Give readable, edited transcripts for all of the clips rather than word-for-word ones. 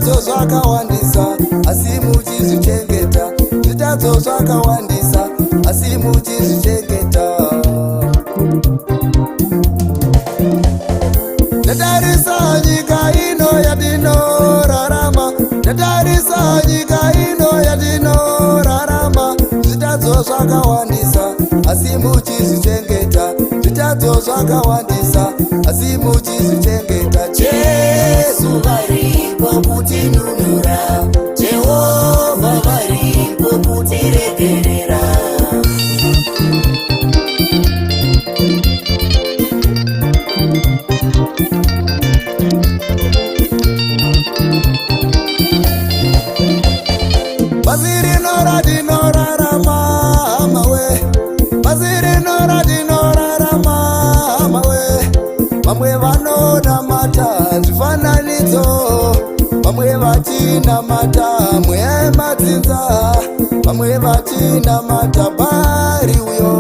zvitadzo zvakawandisa asi muchizvichengeta, zvitadzo zvakawandisa asi muchizvichengeta. Ndatarisa nyika ino yatinorarama, ndatarisa nyika ino yatinorarama, zvitadzo zvakawandisa asi muchizvichengeta, zvitadzo zvakawandisa asi muchizvichengeta. Jesu varipo kutinunura, Jehovha varipo kutiregerera. Vamwe vanonamata zvifananidzo, vamwe vachinamata mwemadzinza, vamwe vachinamata Bhari uyo.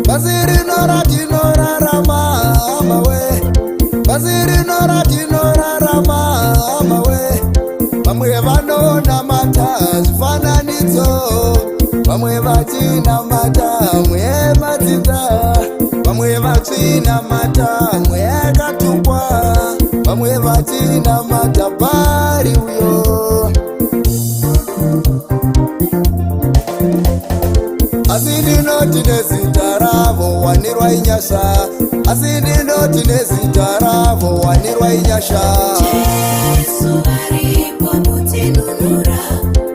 Basi rino ratinorarama mawe, basi rino ratinorarama mawe. Vamwe vanonamata zvifananidzo, vamwe vachinamata mwemadzinza, vamwe vachinamata mwakatukwa, vamwe vachinamata Bhari uyo. Asi ndinoti nezita ravo wanirwa inyasha, asi ndinoti nezita ravo wanirwa inyasha. Jesu varipo kutinunura,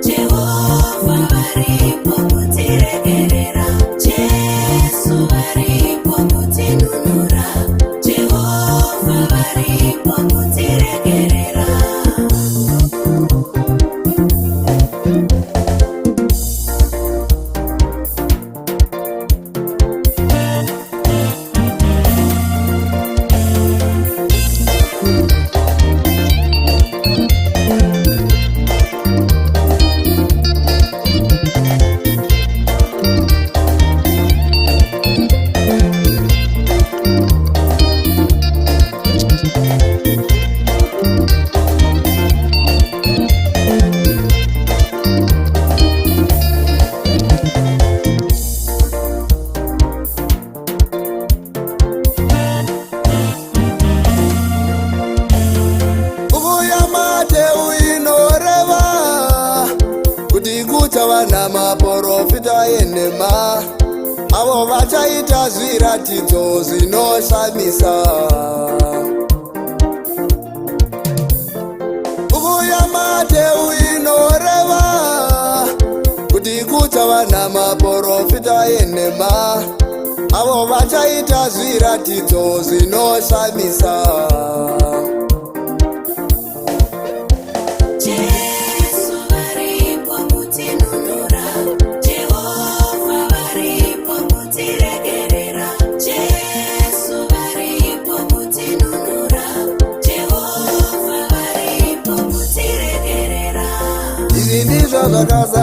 Jehovha varipo kutiregerera. Jesu varipo kutinunura, Jehovha varipo kutiregerera. Vana maprofita enema, avo vachaita zviratidzo zvinoshamisa. Buku yaMateu inoreva kuti kuchava namaprofita enema, avo vachaita zviratidzo zvinoshamisa. Ndizvo zvakaza